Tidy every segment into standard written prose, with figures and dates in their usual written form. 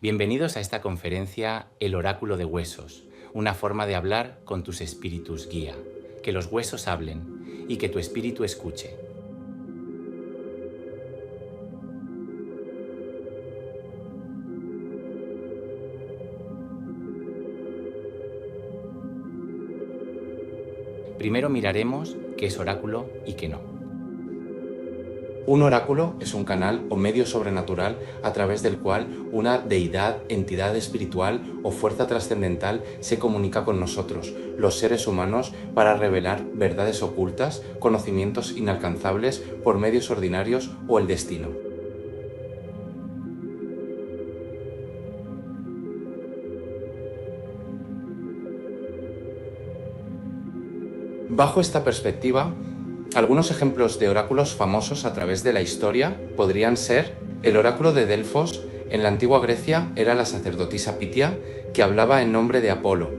Bienvenidos a esta conferencia El Oráculo de Huesos, una forma de hablar con tus espíritus guía. Que los huesos hablen y que tu espíritu escuche. Primero miraremos qué es oráculo y qué no. Un oráculo es un canal o medio sobrenatural a través del cual una deidad, entidad espiritual o fuerza trascendental se comunica con nosotros, los seres humanos, para revelar verdades ocultas, conocimientos inalcanzables por medios ordinarios o el destino. Bajo esta perspectiva, algunos ejemplos de oráculos famosos a través de la historia podrían ser el oráculo de Delfos. En la antigua Grecia era la sacerdotisa Pitia, que hablaba en nombre de Apolo.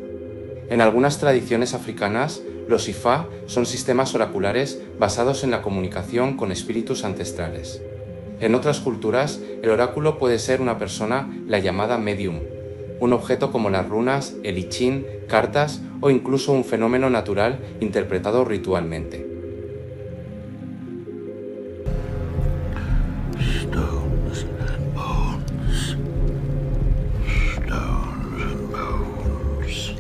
En algunas tradiciones africanas, los Ifá son sistemas oraculares basados en la comunicación con espíritus ancestrales. En otras culturas, el oráculo puede ser una persona, la llamada medium, un objeto como las runas, el I Ching, cartas o incluso un fenómeno natural interpretado ritualmente. Stones and bones. Stones and bones.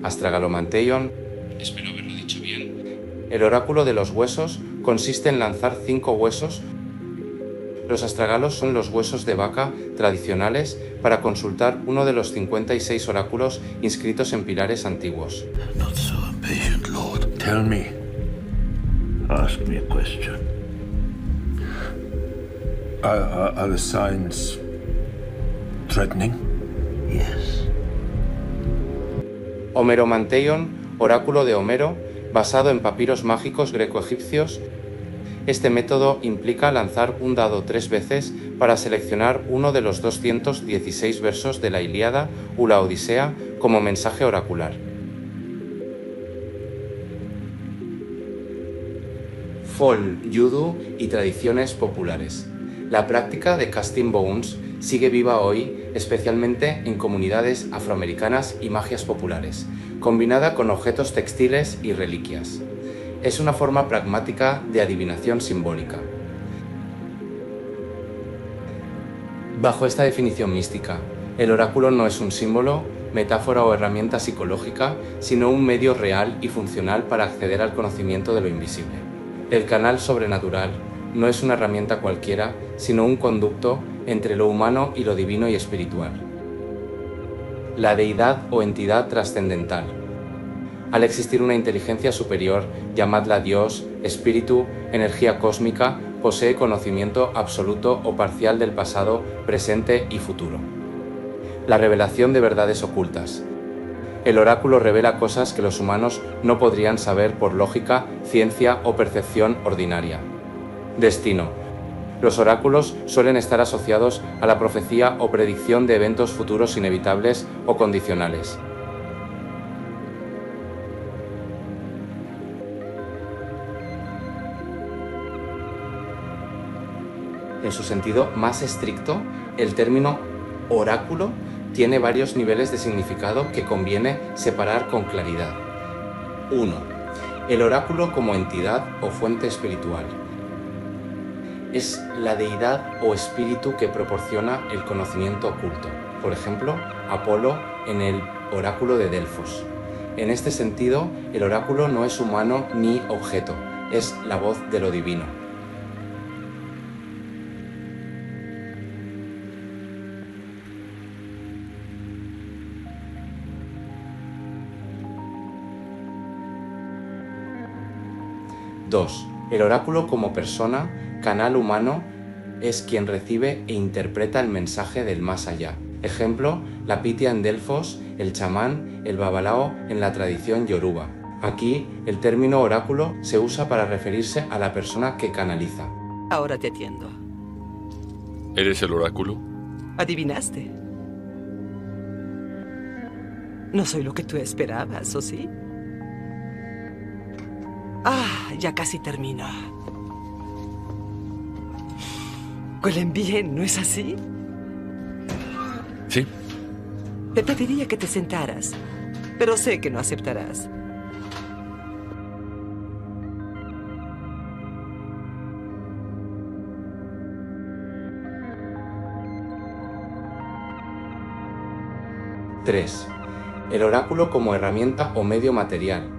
Astragalomanteion, espero haberlo dicho bien. El oráculo de los huesos consiste en lanzar 5 huesos. Los astragalos son los huesos de vaca tradicionales para consultar uno de los 56 oráculos inscritos en pilares antiguos. Not so impatient, Lord. Tell me. Ask me a question. Are the signs threatening? Yes. Homeromanteion, oráculo de Homero, basado en papiros mágicos greco-egipcios. Este método implica lanzar un dado 3 veces para seleccionar uno de los 216 versos de la Ilíada o la Odisea como mensaje oracular. Fol, Judo y tradiciones populares. La práctica de casting bones sigue viva hoy, especialmente en comunidades afroamericanas y magias populares, combinada con objetos textiles y reliquias. Es una forma pragmática de adivinación simbólica. Bajo esta definición mística, el oráculo no es un símbolo, metáfora o herramienta psicológica, sino un medio real y funcional para acceder al conocimiento de lo invisible. El canal sobrenatural no es una herramienta cualquiera, sino un conducto entre lo humano y lo divino y espiritual. La deidad o entidad trascendental. Al existir una inteligencia superior, llamadla Dios, espíritu, energía cósmica, posee conocimiento absoluto o parcial del pasado, presente y futuro. La revelación de verdades ocultas. El oráculo revela cosas que los humanos no podrían saber por lógica, ciencia o percepción ordinaria. Destino. Los oráculos suelen estar asociados a la profecía o predicción de eventos futuros inevitables o condicionales. En su sentido más estricto, el término oráculo tiene varios niveles de significado que conviene separar con claridad. 1. El oráculo como entidad o fuente espiritual. Es la deidad o espíritu que proporciona el conocimiento oculto. Por ejemplo, Apolo en el oráculo de Delfos. En este sentido, el oráculo no es humano ni objeto, es la voz de lo divino. Dos. El oráculo como persona, canal humano, es quien recibe e interpreta el mensaje del más allá. Ejemplo, la Pitia en Delfos, el chamán, el babalao en la tradición yoruba. Aquí, el término oráculo se usa para referirse a la persona que canaliza. Ahora te atiendo. ¿Eres el oráculo? ¿Adivinaste? No soy lo que tú esperabas, ¿o sí? Ah, ya casi termino. Huelen bien, ¿no es así? Sí. Te pediría que te sentaras, pero sé que no aceptarás. Tres. El oráculo como herramienta o medio material.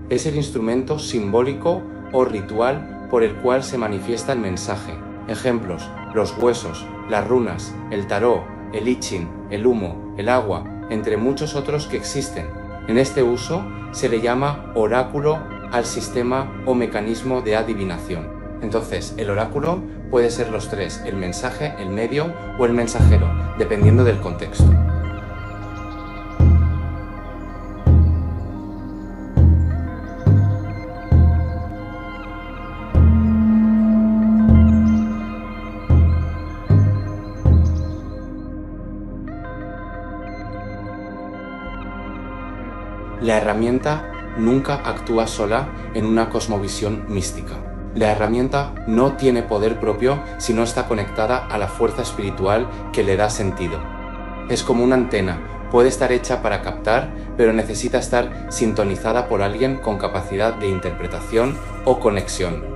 Es el instrumento simbólico o ritual por el cual se manifiesta el mensaje. Ejemplos: los huesos, las runas, el tarot, el I Ching, el humo, el agua, entre muchos otros que existen. En este uso se le llama oráculo al sistema o mecanismo de adivinación. Entonces, el oráculo puede ser los tres: el mensaje, el medio o el mensajero, dependiendo del contexto. La herramienta nunca actúa sola en una cosmovisión mística. La herramienta no tiene poder propio si no está conectada a la fuerza espiritual que le da sentido. Es como una antena, puede estar hecha para captar, pero necesita estar sintonizada por alguien con capacidad de interpretación o conexión.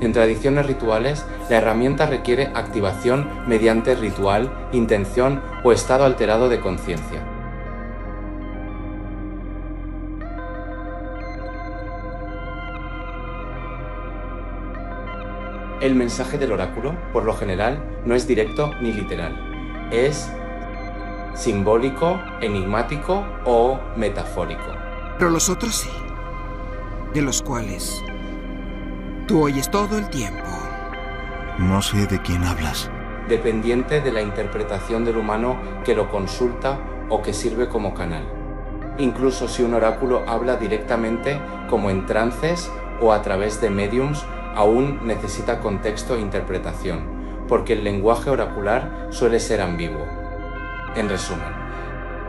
En tradiciones rituales, la herramienta requiere activación mediante ritual, intención o estado alterado de conciencia. El mensaje del oráculo, por lo general, no es directo ni literal. Es simbólico, enigmático o metafórico. Pero los otros sí, de los cuales tú oyes todo el tiempo. No sé de quién hablas. Dependiente de la interpretación del humano que lo consulta o que sirve como canal. Incluso si un oráculo habla directamente como en trances o a través de mediums, aún necesita contexto e interpretación, porque el lenguaje oracular suele ser ambiguo. En resumen,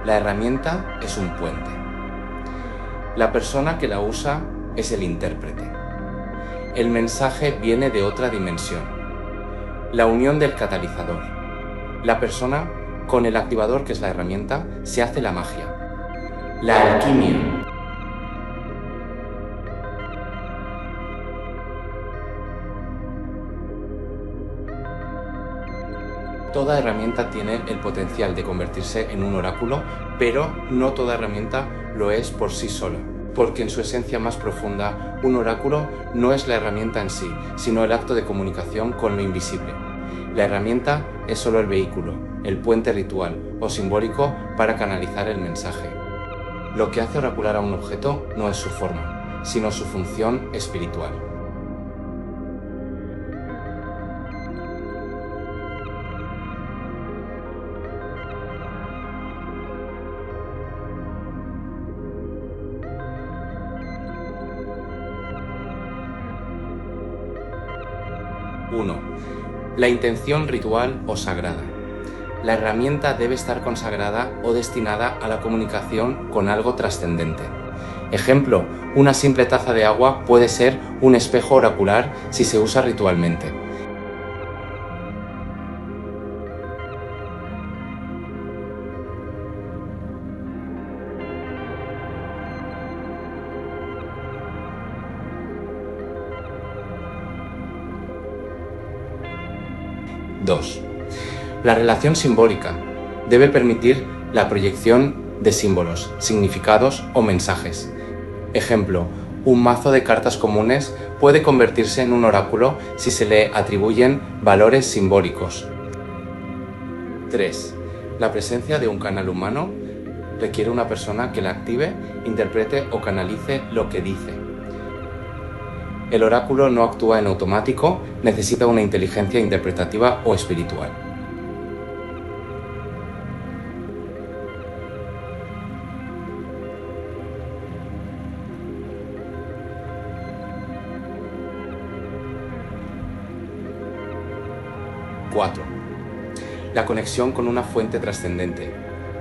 la herramienta es un puente. La persona que la usa es el intérprete. El mensaje viene de otra dimensión. La unión del catalizador. La persona con el activador, que es la herramienta, se hace la magia. La alquimia. Toda herramienta tiene el potencial de convertirse en un oráculo, pero no toda herramienta lo es por sí sola. Porque en su esencia más profunda, un oráculo no es la herramienta en sí, sino el acto de comunicación con lo invisible. La herramienta es solo el vehículo, el puente ritual o simbólico para canalizar el mensaje. Lo que hace oracular a un objeto no es su forma, sino su función espiritual. La intención ritual o sagrada. La herramienta debe estar consagrada o destinada a la comunicación con algo trascendente. Ejemplo, una simple taza de agua puede ser un espejo oracular si se usa ritualmente. Dos. La relación simbólica debe permitir la proyección de símbolos, significados o mensajes. Ejemplo, un mazo de cartas comunes puede convertirse en un oráculo si se le atribuyen valores simbólicos. 3. La presencia de un canal humano requiere una persona que la active, interprete o canalice lo que dice. El oráculo no actúa en automático, necesita una inteligencia interpretativa o espiritual. Cuatro. La conexión con una fuente trascendente.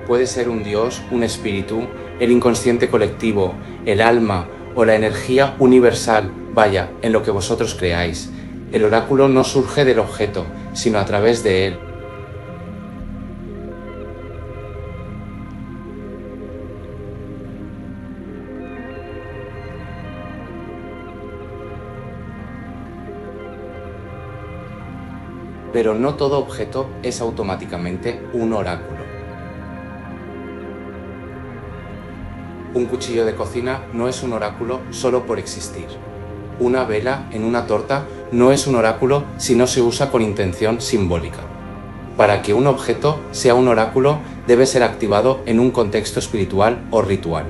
Puede ser un dios, un espíritu, el inconsciente colectivo, el alma o la energía universal, vaya, en lo que vosotros creáis. El oráculo no surge del objeto, sino a través de él. Pero no todo objeto es automáticamente un oráculo. Un cuchillo de cocina no es un oráculo solo por existir. Una vela en una torta no es un oráculo si no se usa con intención simbólica. Para que un objeto sea un oráculo, debe ser activado en un contexto espiritual o ritual.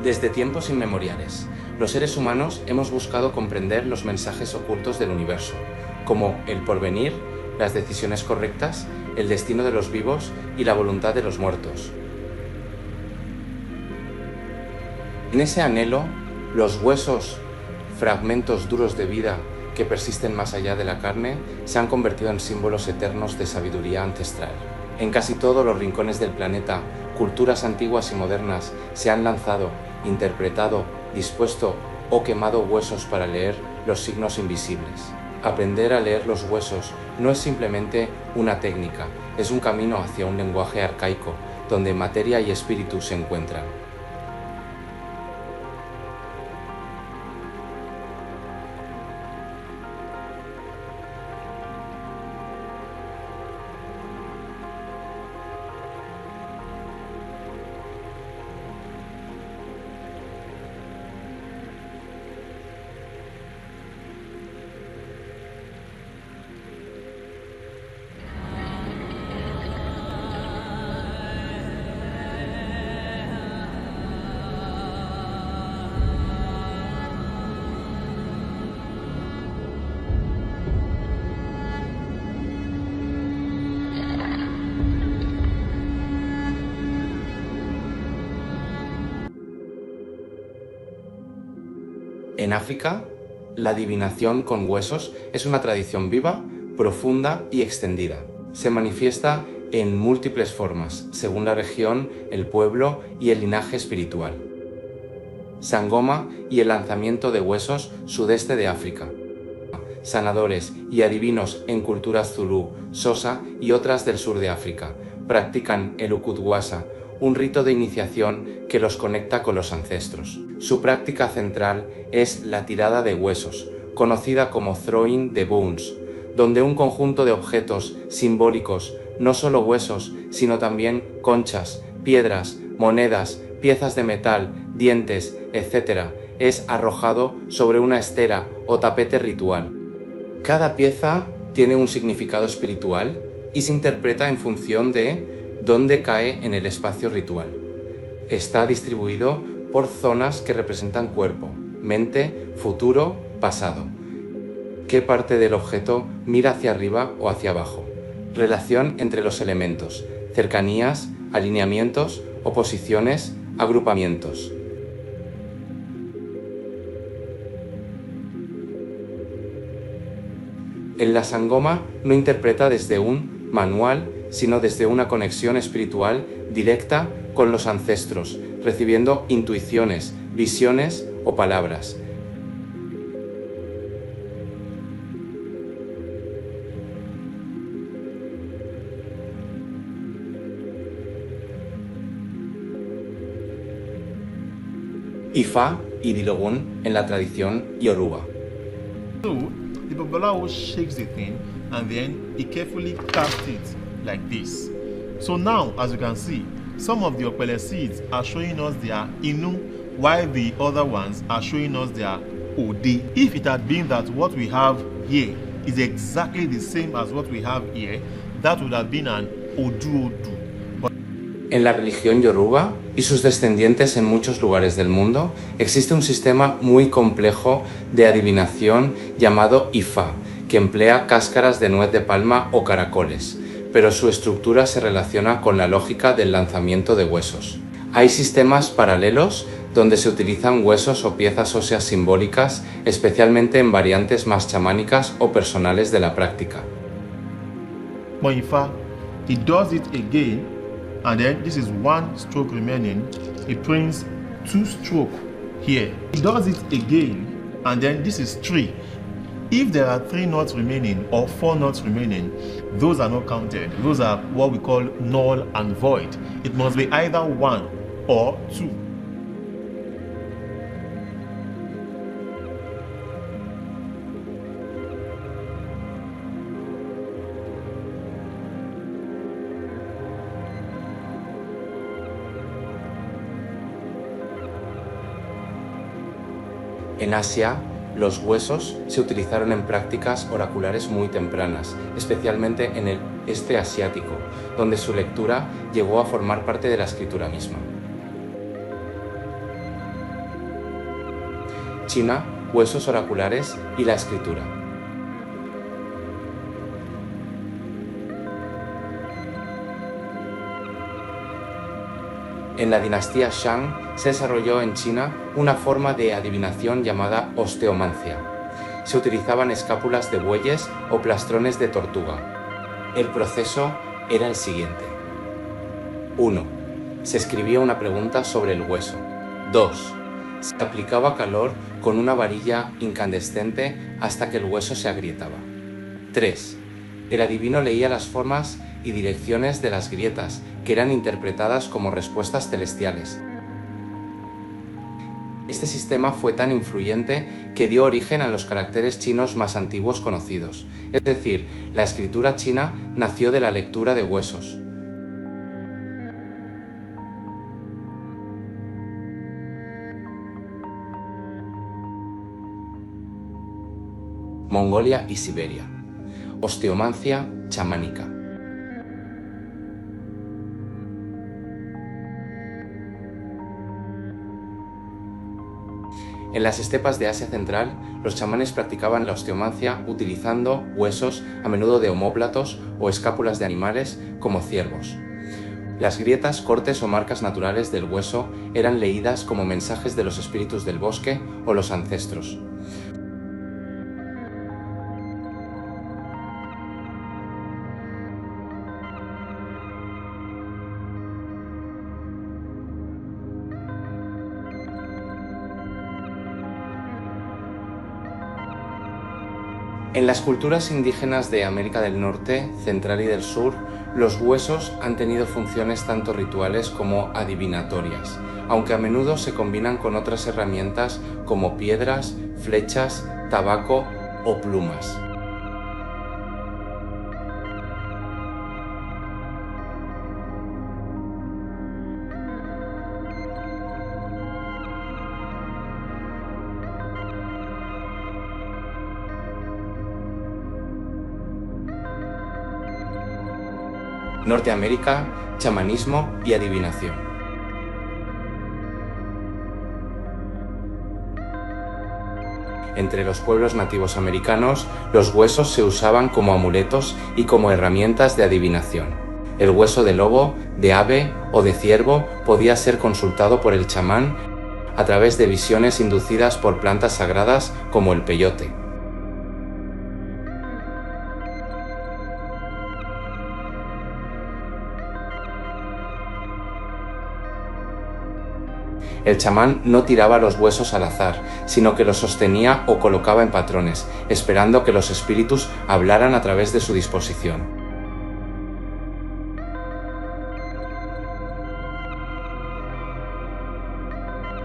Desde tiempos inmemoriales, los seres humanos hemos buscado comprender los mensajes ocultos del universo, como el porvenir, las decisiones correctas, el destino de los vivos y la voluntad de los muertos. En ese anhelo, los huesos, fragmentos duros de vida que persisten más allá de la carne, se han convertido en símbolos eternos de sabiduría ancestral. En casi todos los rincones del planeta, culturas antiguas y modernas se han lanzado, interpretado, dispuesto o quemado huesos para leer los signos invisibles. Aprender a leer los huesos no es simplemente una técnica, es un camino hacia un lenguaje arcaico, donde materia y espíritu se encuentran. En África, la adivinación con huesos es una tradición viva, profunda y extendida. Se manifiesta en múltiples formas, según la región, el pueblo y el linaje espiritual. Sangoma y el lanzamiento de huesos, sudeste de África. Sanadores y adivinos en culturas zulú, Xhosa y otras del sur de África practican el ukutwasa, un rito de iniciación que los conecta con los ancestros. Su práctica central es la tirada de huesos, conocida como throwing the bones, donde un conjunto de objetos simbólicos, no solo huesos, sino también conchas, piedras, monedas, piezas de metal, dientes, etc., es arrojado sobre una estera o tapete ritual. Cada pieza tiene un significado espiritual y se interpreta en función de dónde cae en el espacio ritual. Está distribuido por zonas que representan cuerpo, mente, futuro, pasado. ¿Qué parte del objeto mira hacia arriba o hacia abajo? Relación entre los elementos, cercanías, alineamientos, oposiciones, agrupamientos. En la Sangoma no interpreta desde un manual, sino desde una conexión espiritual directa con los ancestros, recibiendo intuiciones, visiones o palabras. Ifá y Dilogun en la tradición Yoruba. So, the Babalawo shakes the thing and then he carefully casts it like this. So now, as you can see, some of the Opele seeds are showing us their Inu, while the other ones are showing us their Ode. If it had been that what we have here is exactly the same as what we have here, that would have been an Odu Odu. En la religión Yoruba, y sus descendientes en muchos lugares del mundo, existe un sistema muy complejo de adivinación llamado Ifá, que emplea cáscaras de nuez de palma o caracoles, pero su estructura se relaciona con la lógica del lanzamiento de huesos. Hay sistemas paralelos donde se utilizan huesos o piezas óseas simbólicas, especialmente en variantes más chamánicas o personales de la práctica. But in fact, he does it again, and then this is one stroke remaining. He prints 2 strokes here. He does it again, and then this is 3. If there are 3 knots remaining or 4 knots remaining, those are not counted. Those are what we call null and void. It must be either 1 or 2. En Asia, los huesos se utilizaron en prácticas oraculares muy tempranas, especialmente en el este asiático, donde su lectura llegó a formar parte de la escritura misma. China, huesos oraculares y la escritura. En la dinastía Shang se desarrolló en China una forma de adivinación llamada osteomancia. Se utilizaban escápulas de bueyes o plastrones de tortuga. El proceso era el siguiente. 1. Se escribía una pregunta sobre el hueso. 2. Se aplicaba calor con una varilla incandescente hasta que el hueso se agrietaba. 3. El adivino leía las formas y direcciones de las grietas, que eran interpretadas como respuestas celestiales. Este sistema fue tan influyente que dio origen a los caracteres chinos más antiguos conocidos, es decir, la escritura china nació de la lectura de huesos. Mongolia y Siberia. Osteomancia chamánica. En las estepas de Asia Central, los chamanes practicaban la osteomancia utilizando huesos, a menudo de omóplatos o escápulas de animales como ciervos. Las grietas, cortes o marcas naturales del hueso eran leídas como mensajes de los espíritus del bosque o los ancestros. En las culturas indígenas de América del Norte, Central y del Sur, los huesos han tenido funciones tanto rituales como adivinatorias, aunque a menudo se combinan con otras herramientas como piedras, flechas, tabaco o plumas. Norteamérica, chamanismo y adivinación. Entre los pueblos nativos americanos, los huesos se usaban como amuletos y como herramientas de adivinación. El hueso de lobo, de ave o de ciervo podía ser consultado por el chamán a través de visiones inducidas por plantas sagradas como el peyote. El chamán no tiraba los huesos al azar, sino que los sostenía o colocaba en patrones, esperando que los espíritus hablaran a través de su disposición.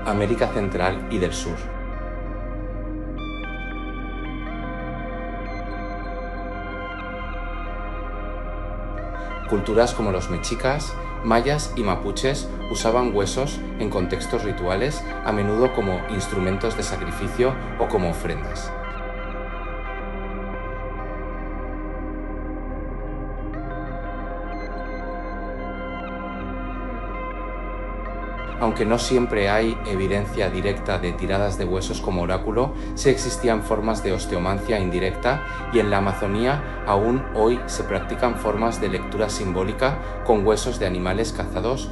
América Central y del Sur. Culturas como los mexicas, mayas y mapuches usaban huesos en contextos rituales, a menudo como instrumentos de sacrificio o como ofrendas. Aunque no siempre hay evidencia directa de tiradas de huesos como oráculo, sí existían formas de osteomancia indirecta y en la Amazonía aún hoy se practican formas de lectura simbólica con huesos de animales cazados.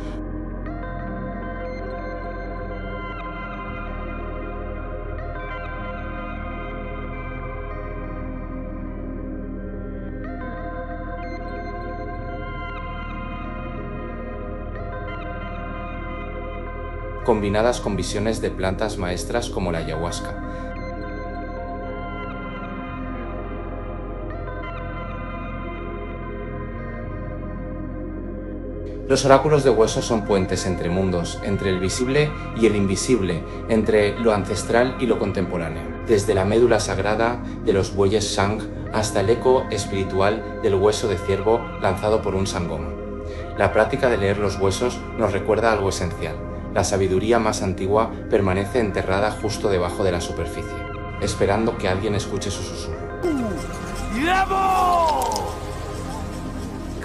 Combinadas con visiones de plantas maestras como la ayahuasca. Los oráculos de huesos son puentes entre mundos, entre el visible y el invisible, entre lo ancestral y lo contemporáneo. Desde la médula sagrada de los bueyes Shang hasta el eco espiritual del hueso de ciervo lanzado por un sangoma. La práctica de leer los huesos nos recuerda algo esencial. La sabiduría más antigua permanece enterrada justo debajo de la superficie, esperando que alguien escuche su susurro.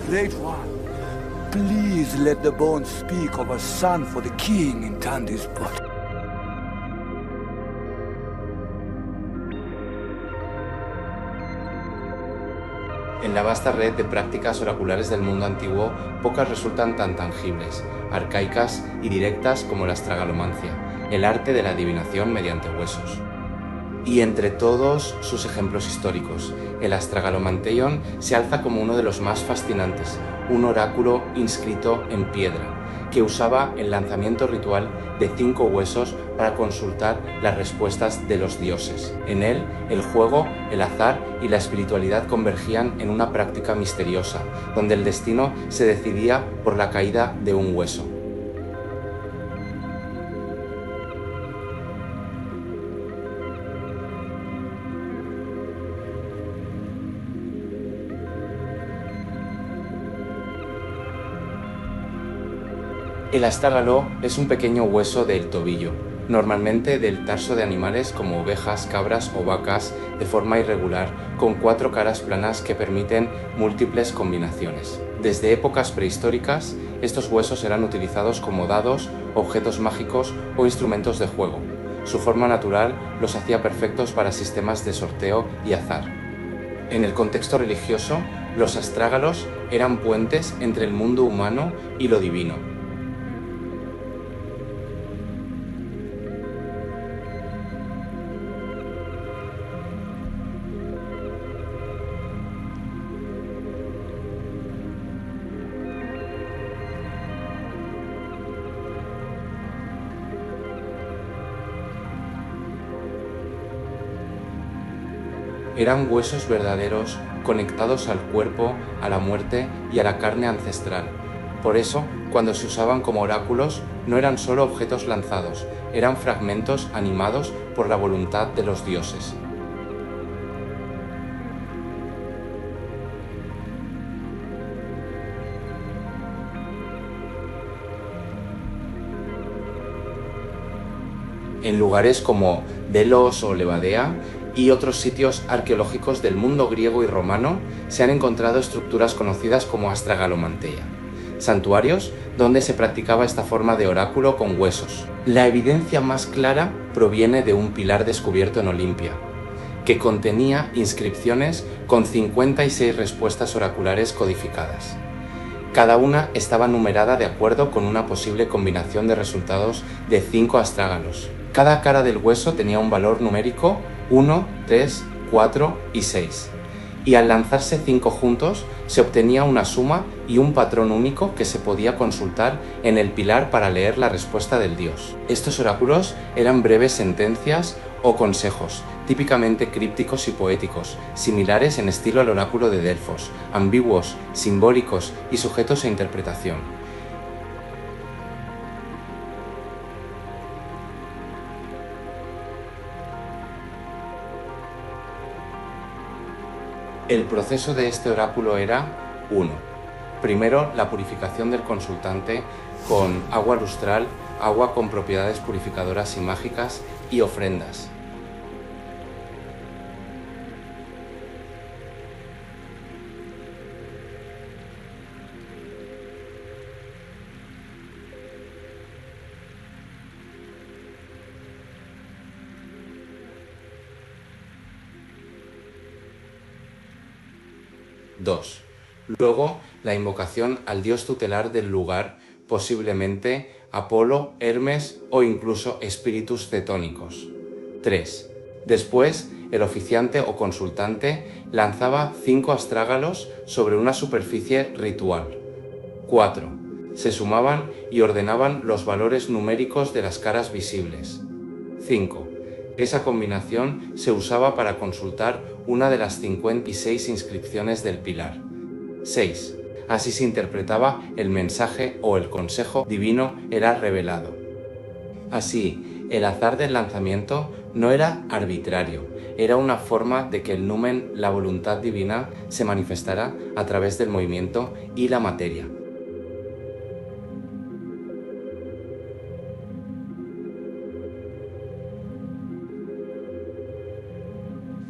Great one, please let the bones speak of a son for the king in Tandi's body. En la vasta red de prácticas oraculares del mundo antiguo, pocas resultan tan tangibles, arcaicas y directas como la astragalomancia, el arte de la adivinación mediante huesos. Y entre todos sus ejemplos históricos, el Astragalomanteion se alza como uno de los más fascinantes, un oráculo inscrito en piedra, que usaba el lanzamiento ritual de 5 huesos para consultar las respuestas de los dioses. En él, el juego, el azar y la espiritualidad convergían en una práctica misteriosa, donde el destino se decidía por la caída de un hueso. El astrágalo es un pequeño hueso del tobillo, normalmente del tarso de animales como ovejas, cabras o vacas de forma irregular, con 4 caras planas que permiten múltiples combinaciones. Desde épocas prehistóricas, estos huesos eran utilizados como dados, objetos mágicos o instrumentos de juego. Su forma natural los hacía perfectos para sistemas de sorteo y azar. En el contexto religioso, los astrágalos eran puentes entre el mundo humano y lo divino. Eran huesos verdaderos conectados al cuerpo, a la muerte y a la carne ancestral. Por eso, cuando se usaban como oráculos, no eran solo objetos lanzados, eran fragmentos animados por la voluntad de los dioses. En lugares como Delos o Levadea y otros sitios arqueológicos del mundo griego y romano se han encontrado estructuras conocidas como astragalomanteia, santuarios donde se practicaba esta forma de oráculo con huesos. La evidencia más clara proviene de un pilar descubierto en Olimpia, que contenía inscripciones con 56 respuestas oraculares codificadas. Cada una estaba numerada de acuerdo con una posible combinación de resultados de 5 astrágalos. Cada cara del hueso tenía un valor numérico 1, 3, 4 y 6. Y al lanzarse 5 juntos, se obtenía una suma y un patrón único que se podía consultar en el pilar para leer la respuesta del dios. Estos oráculos eran breves sentencias o consejos, típicamente crípticos y poéticos, similares en estilo al oráculo de Delfos, ambiguos, simbólicos y sujetos a interpretación. El proceso de este oráculo era 1. Primero, la purificación del consultante con agua lustral, agua con propiedades purificadoras y mágicas y ofrendas. 2. Luego, la invocación al dios tutelar del lugar, posiblemente Apolo, Hermes o incluso espíritus cetónicos. 3. Después, el oficiante o consultante lanzaba 5 astrágalos sobre una superficie ritual. 4. Se sumaban y ordenaban los valores numéricos de las caras visibles. 5. Esa combinación se usaba para consultar una de las 56 inscripciones del pilar. 6. Así se interpretaba el mensaje o el consejo divino era revelado. Así, el azar del lanzamiento no era arbitrario, era una forma de que el numen, la voluntad divina, se manifestara a través del movimiento y la materia.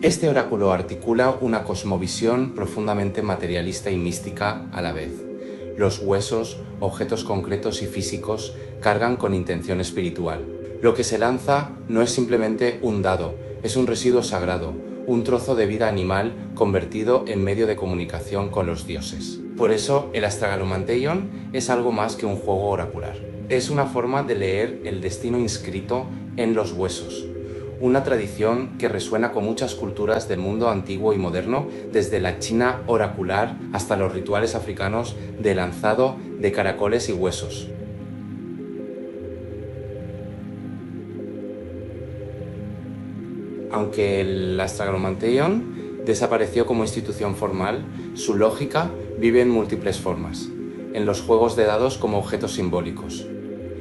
Este oráculo articula una cosmovisión profundamente materialista y mística a la vez. Los huesos, objetos concretos y físicos, cargan con intención espiritual. Lo que se lanza no es simplemente un dado, es un residuo sagrado, un trozo de vida animal convertido en medio de comunicación con los dioses. Por eso, el Astragalomanteion es algo más que un juego oracular. Es una forma de leer el destino inscrito en los huesos. Una tradición que resuena con muchas culturas del mundo antiguo y moderno, desde la China oracular hasta los rituales africanos de lanzado de caracoles y huesos. Aunque el Astragalomanteion desapareció como institución formal, su lógica vive en múltiples formas, en los juegos de dados como objetos simbólicos,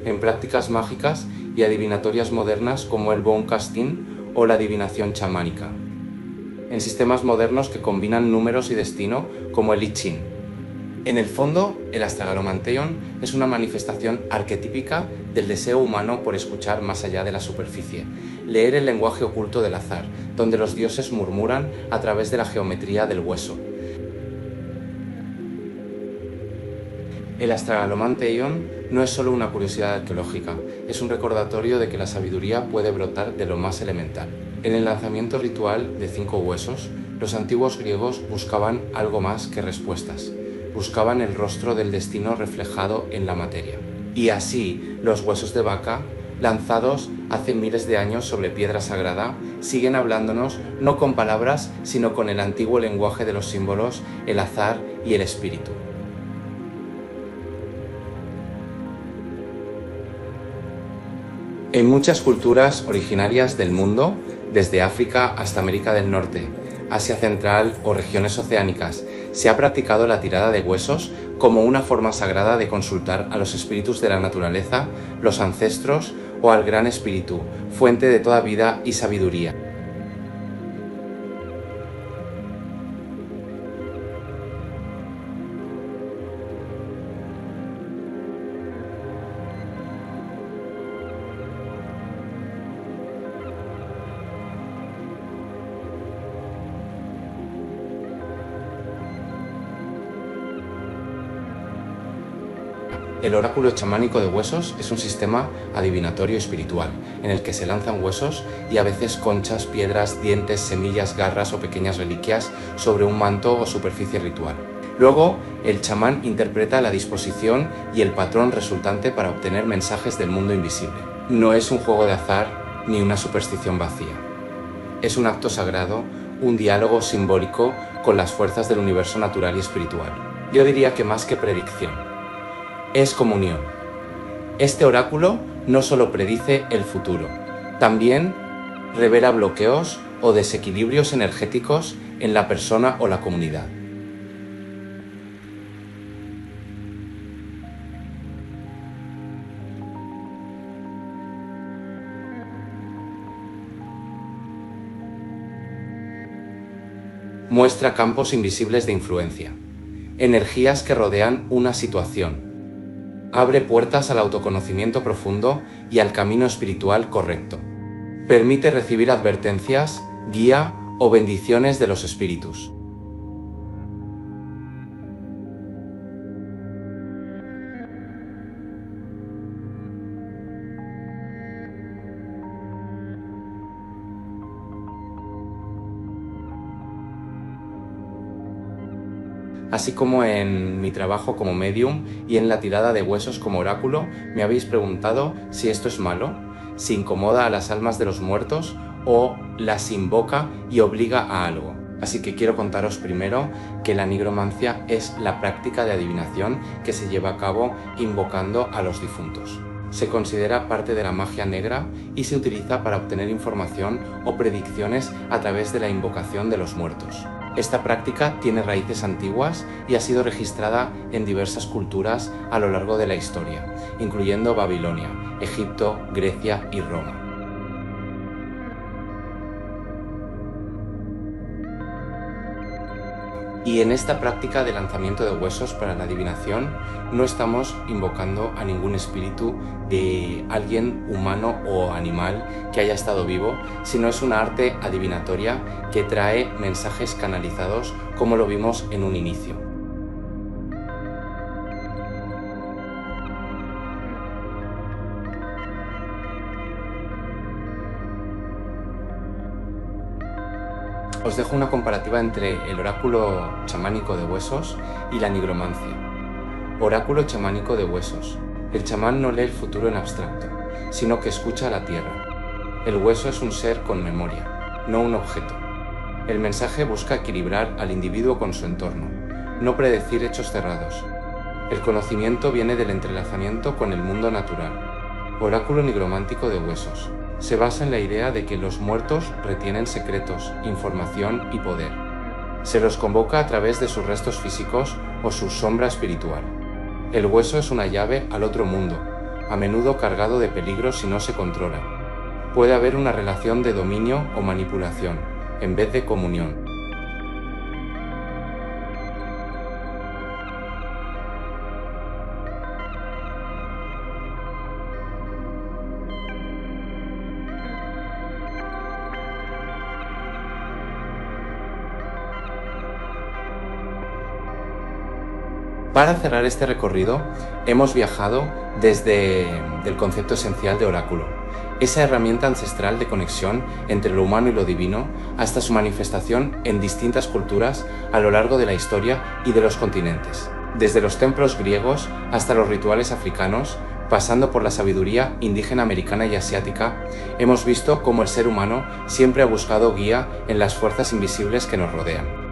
en prácticas mágicas y adivinatorias modernas como el bone casting o la adivinación chamánica, en sistemas modernos que combinan números y destino como el I Ching. En el fondo, el Astragalomanteion es una manifestación arquetípica del deseo humano por escuchar más allá de la superficie, leer el lenguaje oculto del azar, donde los dioses murmuran a través de la geometría del hueso. El Astragalomanteion no es solo una curiosidad arqueológica, es un recordatorio de que la sabiduría puede brotar de lo más elemental. En el lanzamiento ritual de 5 huesos, los antiguos griegos buscaban algo más que respuestas. Buscaban el rostro del destino reflejado en la materia. Y así, los huesos de vaca, lanzados hace miles de años sobre piedra sagrada, siguen hablándonos no con palabras, sino con el antiguo lenguaje de los símbolos, el azar y el espíritu. En muchas culturas originarias del mundo, desde África hasta América del Norte, Asia Central o regiones oceánicas, se ha practicado la tirada de huesos como una forma sagrada de consultar a los espíritus de la naturaleza, los ancestros o al Gran Espíritu, fuente de toda vida y sabiduría. El oráculo chamánico de huesos es un sistema adivinatorio espiritual, en el que se lanzan huesos y a veces conchas, piedras, dientes, semillas, garras o pequeñas reliquias sobre un manto o superficie ritual. Luego, el chamán interpreta la disposición y el patrón resultante para obtener mensajes del mundo invisible. No es un juego de azar ni una superstición vacía. Es un acto sagrado, un diálogo simbólico con las fuerzas del universo natural y espiritual. Yo diría que más que predicción. Es comunión. Este oráculo no solo predice el futuro, también revela bloqueos o desequilibrios energéticos en la persona o la comunidad. Muestra campos invisibles de influencia, energías que rodean una situación. Abre puertas al autoconocimiento profundo y al camino espiritual correcto. Permite recibir advertencias, guía o bendiciones de los espíritus. Así como en mi trabajo como medium y en la tirada de huesos como oráculo, me habéis preguntado si esto es malo, si incomoda a las almas de los muertos o las invoca y obliga a algo. Así que quiero contaros primero que la nigromancia es la práctica de adivinación que se lleva a cabo invocando a los difuntos. Se considera parte de la magia negra y se utiliza para obtener información o predicciones a través de la invocación de los muertos. Esta práctica tiene raíces antiguas y ha sido registrada en diversas culturas a lo largo de la historia, incluyendo Babilonia, Egipto, Grecia y Roma. Y en esta práctica de lanzamiento de huesos para la adivinación no estamos invocando a ningún espíritu de alguien humano o animal que haya estado vivo, sino es una arte adivinatoria que trae mensajes canalizados como lo vimos en un inicio. Os dejo una comparativa entre el oráculo chamánico de huesos y la nigromancia. Oráculo chamánico de huesos. El chamán no lee el futuro en abstracto, sino que escucha a la tierra. El hueso es un ser con memoria, no un objeto. El mensaje busca equilibrar al individuo con su entorno, no predecir hechos cerrados. El conocimiento viene del entrelazamiento con el mundo natural. Oráculo nigromántico de huesos. Se basa en la idea de que los muertos retienen secretos, información y poder. Se los convoca a través de sus restos físicos o su sombra espiritual. El hueso es una llave al otro mundo, a menudo cargado de peligro si no se controla. Puede haber una relación de dominio o manipulación, en vez de comunión. Para cerrar este recorrido, hemos viajado desde el concepto esencial de oráculo, esa herramienta ancestral de conexión entre lo humano y lo divino, hasta su manifestación en distintas culturas a lo largo de la historia y de los continentes. Desde los templos griegos hasta los rituales africanos, pasando por la sabiduría indígena americana y asiática, hemos visto cómo el ser humano siempre ha buscado guía en las fuerzas invisibles que nos rodean.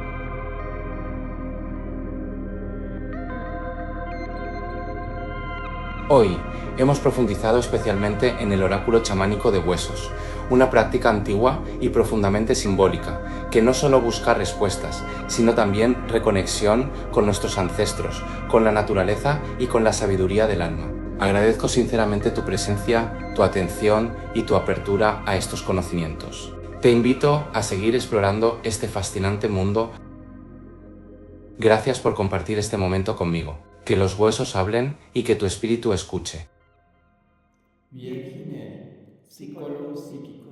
Hoy hemos profundizado especialmente en el oráculo chamánico de huesos, una práctica antigua y profundamente simbólica, que no solo busca respuestas, sino también reconexión con nuestros ancestros, con la naturaleza y con la sabiduría del alma. Agradezco sinceramente tu presencia, tu atención y tu apertura a estos conocimientos. Te invito a seguir explorando este fascinante mundo. Gracias por compartir este momento conmigo. Que los huesos hablen y que tu espíritu escuche. Wielki psicólogo psíquico.